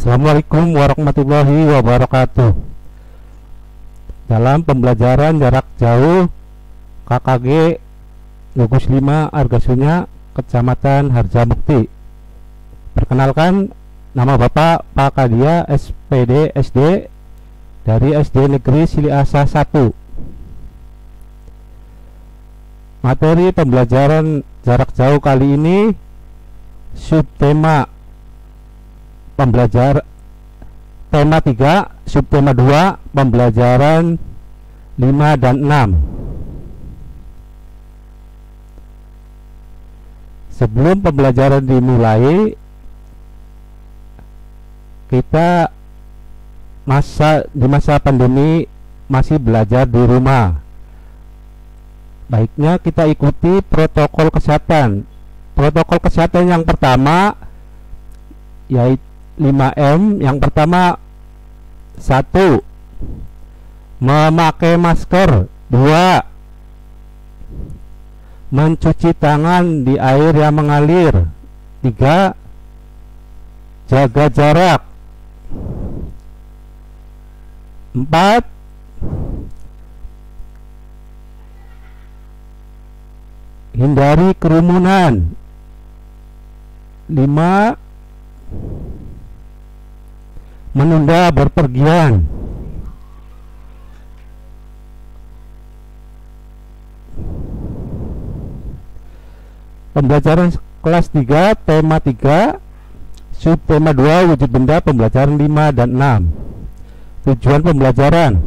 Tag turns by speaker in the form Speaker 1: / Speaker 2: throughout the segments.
Speaker 1: Assalamualaikum warahmatullahi wabarakatuh. Dalam pembelajaran jarak jauh KKG Gugus 5 Argasunya Kecamatan Harjamukti. Perkenalkan, nama Bapak Pak Kadia SPD SD dari SD Negeri Siliasa 1. Materi pembelajaran jarak jauh kali ini subtema pembelajar tema 3, subtema 2, pembelajaran 5 dan 6. Sebelum pembelajaran dimulai, kita di masa pandemi masih belajar di rumah. Baiknya kita ikuti protokol kesehatan. Protokol kesehatan yang pertama yaitu 5M. Yang pertama, 1. Memakai masker. 2. Mencuci tangan di air yang mengalir. 3. Jaga jarak. 4. Hindari kerumunan. 5. Menunda berpergian. Pembelajaran kelas 3, tema 3, subtema 2, wujud benda, pembelajaran 5 dan 6. Tujuan pembelajaran: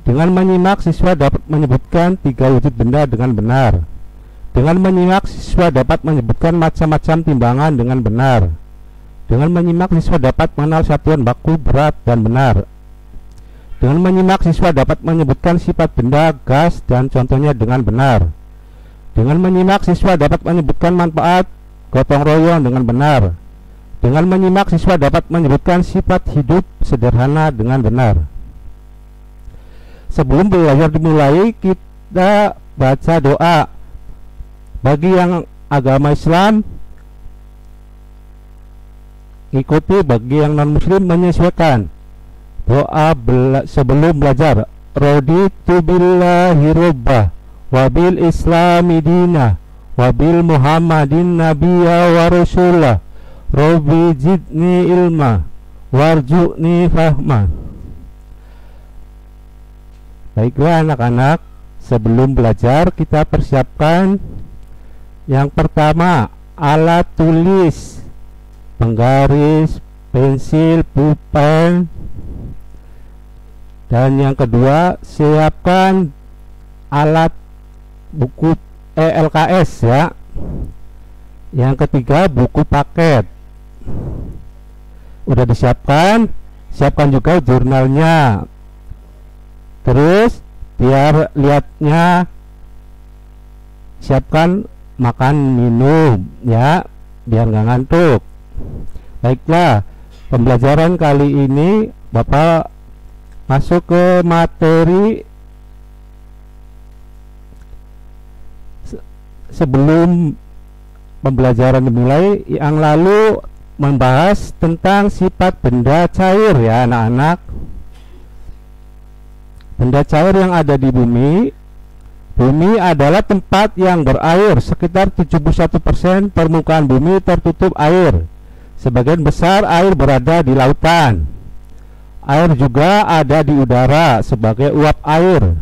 Speaker 1: dengan menyimak siswa dapat menyebutkan 3 wujud benda dengan benar. Dengan menyimak siswa dapat menyebutkan macam-macam timbangan dengan benar. Dengan menyimak siswa dapat mengenal satuan baku, berat, dan benar. Dengan menyimak siswa dapat menyebutkan sifat benda, gas, dan contohnya dengan benar. Dengan menyimak siswa dapat menyebutkan manfaat gotong royong dengan benar. Dengan menyimak siswa dapat menyebutkan sifat hidup sederhana dengan benar. Sebelum belajar dimulai, kita baca doa. Bagi yang agama Islam, ikuti. Bagi yang non muslim, menyesuaikan. Doa sebelum belajar: raditu billahi rabbah wabil islami dina wabil muhammadin nabiyya wa rasulah rabbi jidni ilma warju'ni fahma. Baiklah anak-anak, sebelum belajar kita persiapkan. Yang pertama, alat tulis, penggaris, pensil, pulpen. Dan yang kedua, siapkan alat buku LKS ya. Yang ketiga, buku paket. Udah disiapkan, siapkan juga jurnalnya. Terus biar lihatnya, siapkan makan minum ya, biar nggak ngantuk. Baiklah, pembelajaran kali ini Bapak masuk ke materi. Sebelum pembelajaran dimulai, yang lalu membahas tentang sifat benda cair ya anak-anak. Benda cair yang ada di bumi. Bumi adalah tempat yang berair. Sekitar 71% permukaan bumi tertutup air. Sebagian besar air berada di lautan. Air juga ada di udara sebagai uap air,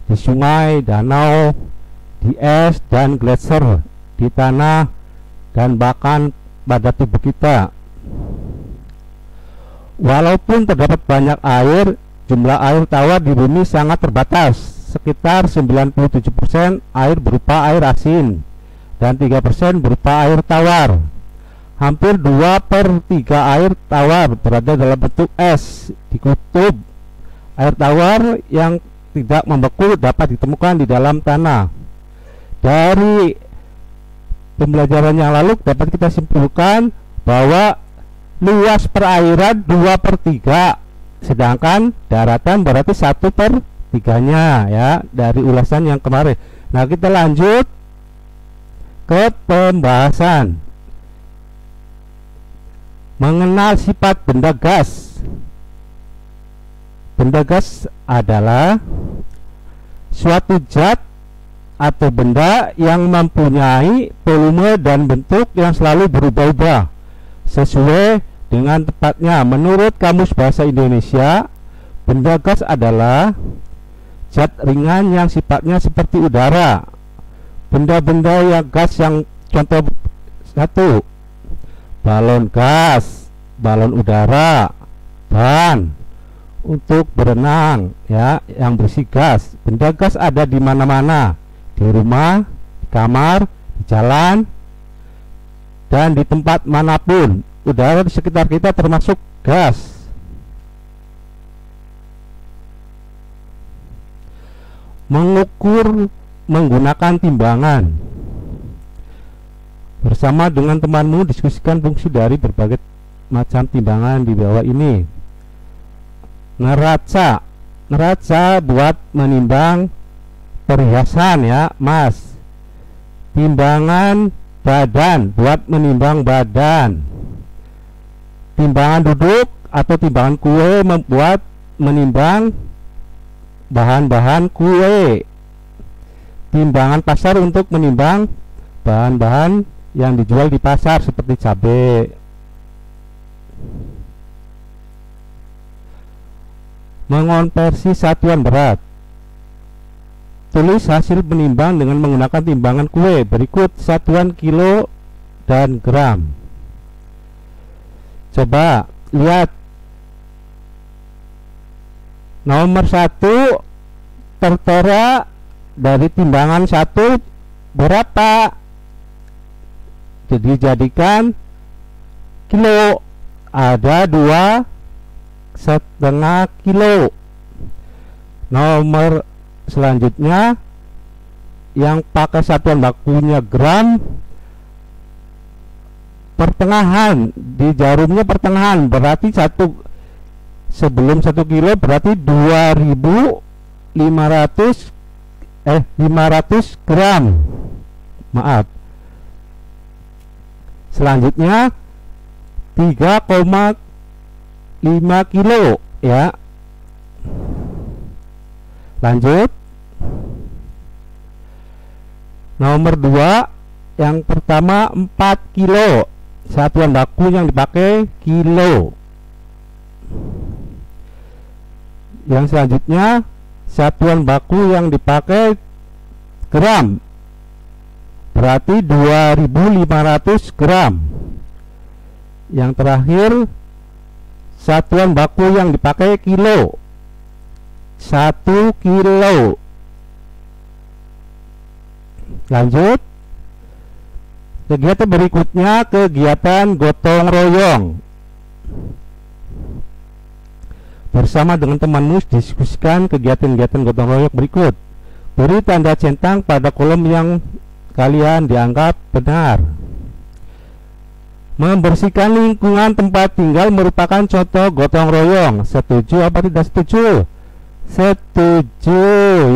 Speaker 1: di sungai, danau, di es dan gletser, di tanah, dan bahkan pada tubuh kita. Walaupun terdapat banyak air, jumlah air tawar di bumi sangat terbatas. Sekitar 97% air berupa air asin dan 3% berupa air tawar. Hampir 2/3 air tawar berada dalam bentuk es di kutub. Air tawar yang tidak membeku dapat ditemukan di dalam tanah. Dari pembelajaran yang lalu dapat kita simpulkan bahwa luas perairan 2/3, sedangkan daratan berarti 1/3-nya ya, dari ulasan yang kemarin. Nah, kita lanjut ke pembahasan. Mengenal sifat benda gas. Benda gas adalah suatu zat atau benda yang mempunyai volume dan bentuk yang selalu berubah-ubah sesuai dengan tempatnya. Menurut Kamus Bahasa Indonesia, benda gas adalah zat ringan yang sifatnya seperti udara. Benda-benda yang gas yang contoh: 1. Balon gas, balon udara, ban untuk berenang ya, yang berisi gas. Benda gas ada di mana-mana, di rumah, di kamar, di jalan, dan di tempat manapun. Udara di sekitar kita termasuk gas. Mengukur menggunakan timbangan. Bersama dengan temanmu diskusikan fungsi dari berbagai macam timbangan di bawah ini. Neraca. Neraca buat menimbang perhiasan ya, Mas. Timbangan badan buat menimbang badan. Timbangan duduk atau timbangan kue membuat menimbang bahan-bahan kue. Timbangan pasar untuk menimbang bahan-bahan yang dijual di pasar seperti cabai. Mengonversi satuan berat. Tulis hasil penimbang dengan menggunakan timbangan kue. Berikut satuan kilo dan gram. Coba lihat. Nomor 1 tertera dari timbangan 1 berapa? Jadi jadikan kilo. Ada 2,5 kilo. Nomor selanjutnya yang pakai satuan bakunya gram, pertengahan, di jarumnya pertengahan, berarti sebelum 1 kilo berarti 500 gram. Maaf. Selanjutnya 3,5 kilo ya. Lanjut. Nomor 2, yang pertama 4 kilo. Satuan baku yang dipakai kilo. Yang selanjutnya satuan baku yang dipakai gram, berarti 2.500 gram. Yang terakhir satuan baku yang dipakai kilo, 1 kilo. Lanjut. Kegiatan berikutnya, kegiatan gotong royong. Bersama dengan temanmu diskusikan kegiatan-kegiatan gotong royong berikut. Beri tanda centang pada kolom yang kalian dianggap benar. Membersihkan lingkungan tempat tinggal merupakan contoh gotong royong. Setuju apa tidak setuju? Setuju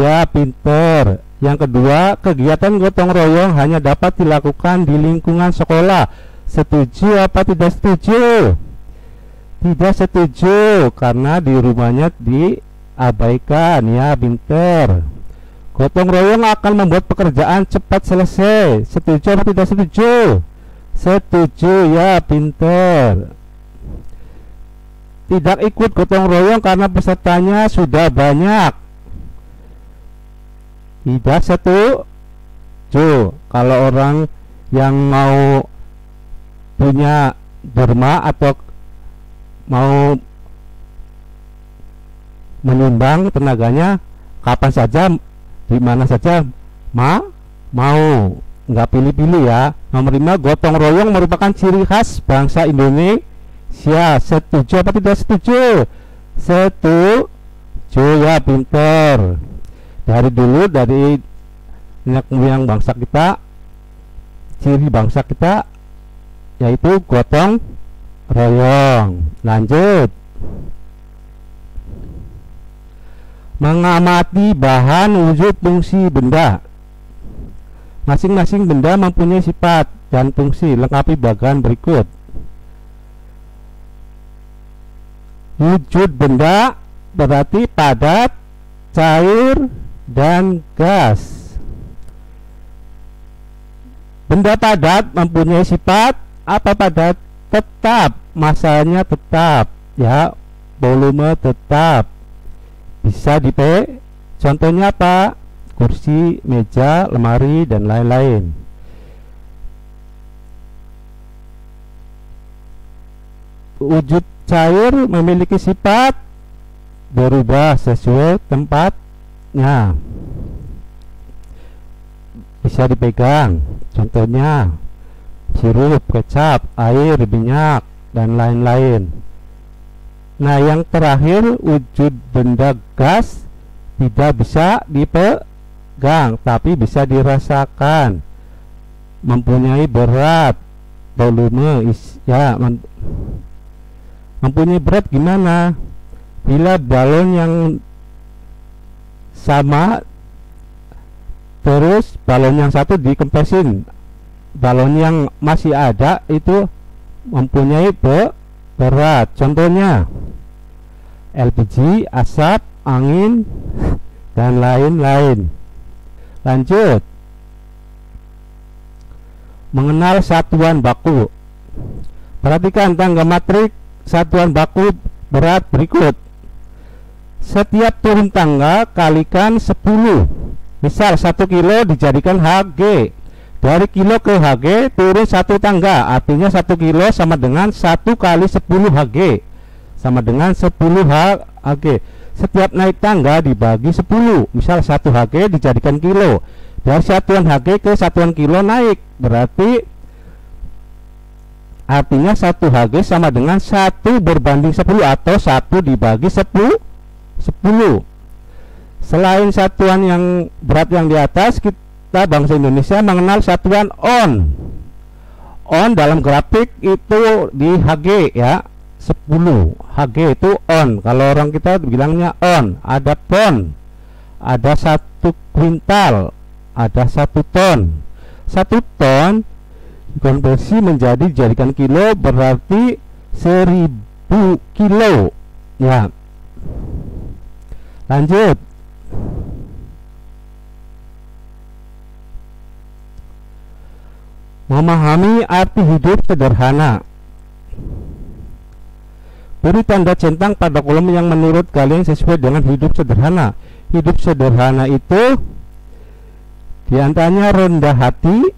Speaker 1: ya, pinter. Yang kedua, kegiatan gotong royong hanya dapat dilakukan di lingkungan sekolah. Setuju apa tidak setuju? Tidak setuju, karena di rumahnya diabaikan ya, pinter. Gotong royong akan membuat pekerjaan cepat selesai. Setuju atau tidak setuju? Setuju ya, pinter. Tidak ikut gotong royong karena pesertanya sudah banyak. Tidak setuju. Kalau orang yang mau punya derma atau mau menyumbang tenaganya kapan saja, di mana saja, mau, nggak pilih-pilih ya. Nomor 5, gotong royong merupakan ciri khas bangsa Indonesia. Setuju apa tidak setuju? Setuju ya, pinter. Dari dulu, dari nenek moyang bangsa kita, ciri bangsa kita yaitu gotong royong. Lanjut. Mengamati bahan, wujud, fungsi benda. Masing-masing benda mempunyai sifat dan fungsi. Lengkapi bagian berikut. Wujud benda berarti padat, cair, dan gas. Benda padat mempunyai sifat apa padat? Tetap, masanya tetap, ya, volume tetap. Bisa dipakai. Contohnya apa? Kursi, meja, lemari, dan lain-lain. Wujud cair memiliki sifat berubah sesuai tempatnya. Bisa dipegang. Contohnya sirup, kecap, air, minyak, dan lain-lain. Nah, yang terakhir, wujud benda gas tidak bisa dipegang, tapi bisa dirasakan. Mempunyai berat, volume, ya, mempunyai berat gimana? Bila balon yang sama, terus balon yang satu dikempesin, balon yang masih ada itu mempunyai berat. Contohnya LPG, asap, angin, dan lain-lain. Lanjut, mengenal satuan baku. Perhatikan tangga matrik satuan baku berat berikut. Setiap turun tangga kalikan 10. Misal 1 kilo dijadikan Hg. Dari kilo ke Hg turun 1 tangga, artinya 1 kilo sama dengan 1 kali 10 Hg, sama dengan 10 Hg. Setiap naik tangga dibagi 10. Misal 1 Hg dijadikan kilo. Dari satuan Hg ke satuan kilo naik, berarti artinya 1 Hg sama dengan 1 berbanding 10 atau 1 dibagi 10. Selain satuan yang berat yang di atas, kita bangsa Indonesia mengenal satuan on. On dalam grafik itu di Hg, ya, 10 Hg itu on. Kalau orang kita bilangnya on. Ada pon, ada 1 kuintal, ada 1 ton. 1 ton konversi menjadi dijadikan kilo berarti 1000 kilo, ya. Lanjut, memahami arti hidup sederhana. Beri tanda centang pada kolom yang menurut kalian sesuai dengan hidup sederhana. Hidup sederhana itu diantaranya rendah hati,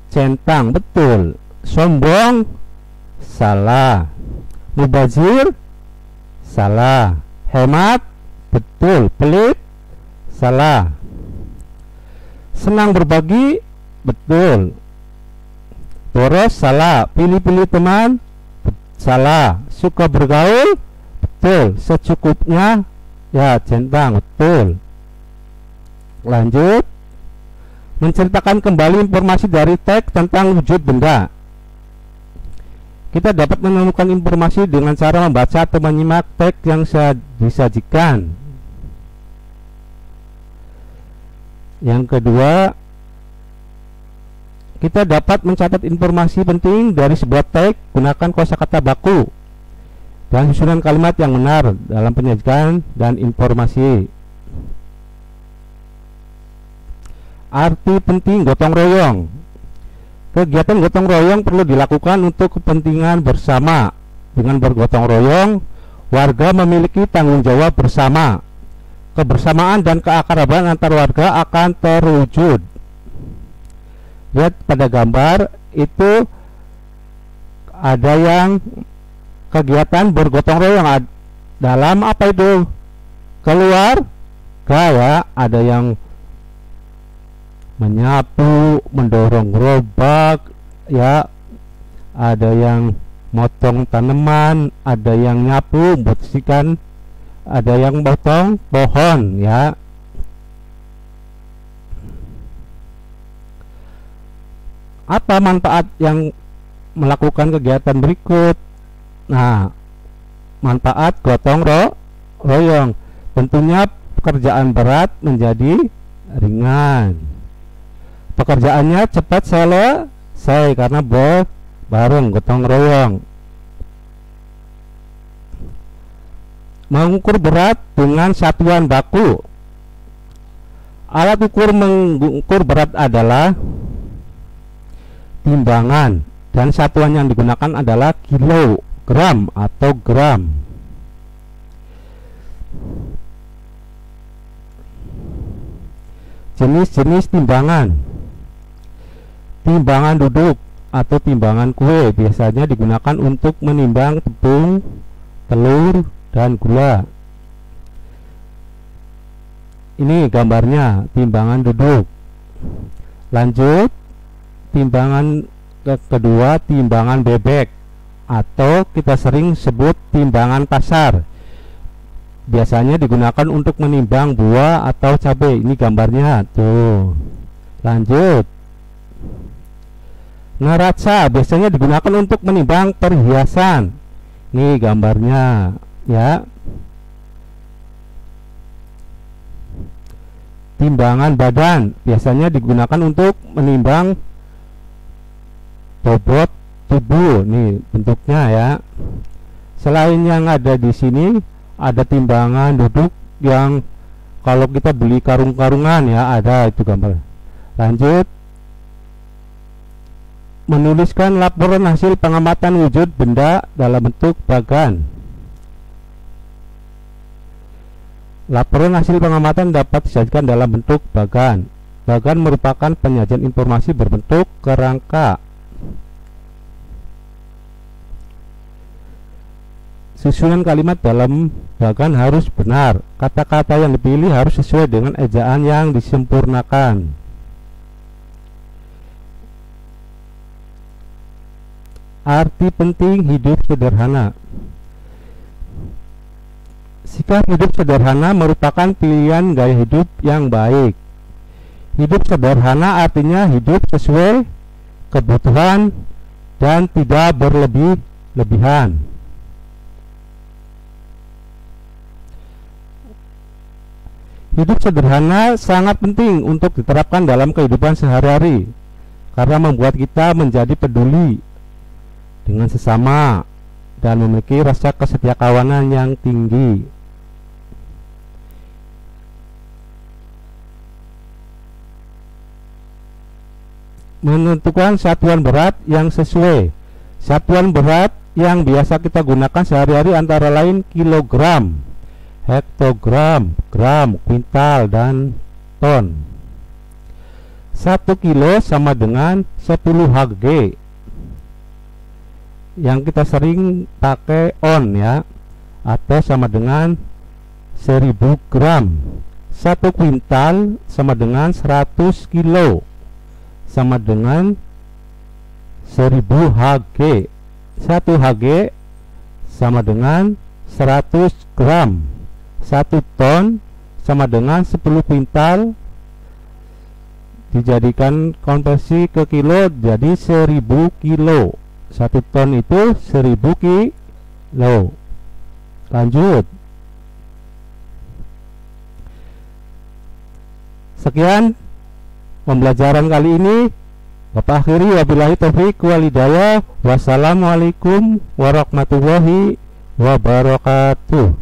Speaker 1: centang, betul. Sombong, salah. Mubazir, salah. Hemat, betul. Pelit, salah. Senang berbagi, betul. Boros, salah. Pilih-pilih teman, salah. Suka bergaul, betul. Secukupnya, ya, centang, betul. Lanjut, menceritakan kembali informasi dari teks tentang wujud benda. Kita dapat menemukan informasi dengan cara membaca atau menyimak teks yang disajikan. Yang kedua, kita dapat mencatat informasi penting dari sebuah teks gunakan kosakata baku dan susunan kalimat yang benar dalam penyajian dan informasi. Arti penting gotong royong. Kegiatan gotong royong perlu dilakukan untuk kepentingan bersama. Dengan bergotong royong, warga memiliki tanggung jawab bersama. Kebersamaan dan keakraban antar warga akan terwujud. Lihat pada gambar itu ada yang kegiatan bergotong royong dalam apa itu? Keluar ya, ada yang menyapu, mendorong gerobak, ya, ada yang motong tanaman, ada yang nyapu, membersihkan, ada yang motong pohon, ya. Apa manfaat yang melakukan kegiatan berikut? Nah, manfaat gotong royong, tentunya pekerjaan berat menjadi ringan. Pekerjaannya cepat selesai karena bareng gotong royong. Mengukur berat dengan satuan baku. Alat ukur mengukur berat adalah timbangan dan satuan yang digunakan adalah kilogram atau gram. Jenis-jenis timbangan. Timbangan duduk atau timbangan kue biasanya digunakan untuk menimbang tepung, telur, dan gula. Ini gambarnya timbangan duduk. Lanjut, timbangan kedua, timbangan bebek atau kita sering sebut timbangan pasar. Biasanya digunakan untuk menimbang buah atau cabai. Ini gambarnya tuh. Lanjut, neraca biasanya digunakan untuk menimbang perhiasan. Ini gambarnya ya. Timbangan badan biasanya digunakan untuk menimbang bobot tubuh. Nih bentuknya ya. Selain yang ada di sini, ada timbangan duduk yang kalau kita beli karung-karungan ya, ada itu gambar. Lanjut, menuliskan laporan hasil pengamatan wujud benda dalam bentuk bagan. Laporan hasil pengamatan dapat disajikan dalam bentuk bagan. Bagan merupakan penyajian informasi berbentuk kerangka. Susunan kalimat dalam bagan harus benar. Kata-kata yang dipilih harus sesuai dengan ejaan yang disempurnakan. Arti penting hidup sederhana. Sikap hidup sederhana merupakan pilihan gaya hidup yang baik. Hidup sederhana artinya hidup sesuai kebutuhan dan tidak berlebih-lebihan. Hidup sederhana sangat penting untuk diterapkan dalam kehidupan sehari-hari karena membuat kita menjadi peduli dengan sesama dan memiliki rasa kesetiakawanan yang tinggi. Menentukan satuan berat yang sesuai. Satuan berat yang biasa kita gunakan sehari-hari antara lain kilogram, hektogram, gram, kuintal, dan ton. 1 kilo sama dengan 10 Hg yang kita sering pakai on ya, atau sama dengan 1000 gram. 1 kuintal sama dengan 100 kilo sama dengan 1000 Hg. 1 Hg sama dengan 100 gram. 1 ton sama dengan 10 kuintal dijadikan konversi ke kilo jadi 1000 kilo. 1 ton itu 1000 kilo. Lanjut. Sekian pembelajaran kali ini. Bapak akhiri, wabillahi taufiq wal hidayah. Wassalamualaikum warahmatullahi wabarakatuh.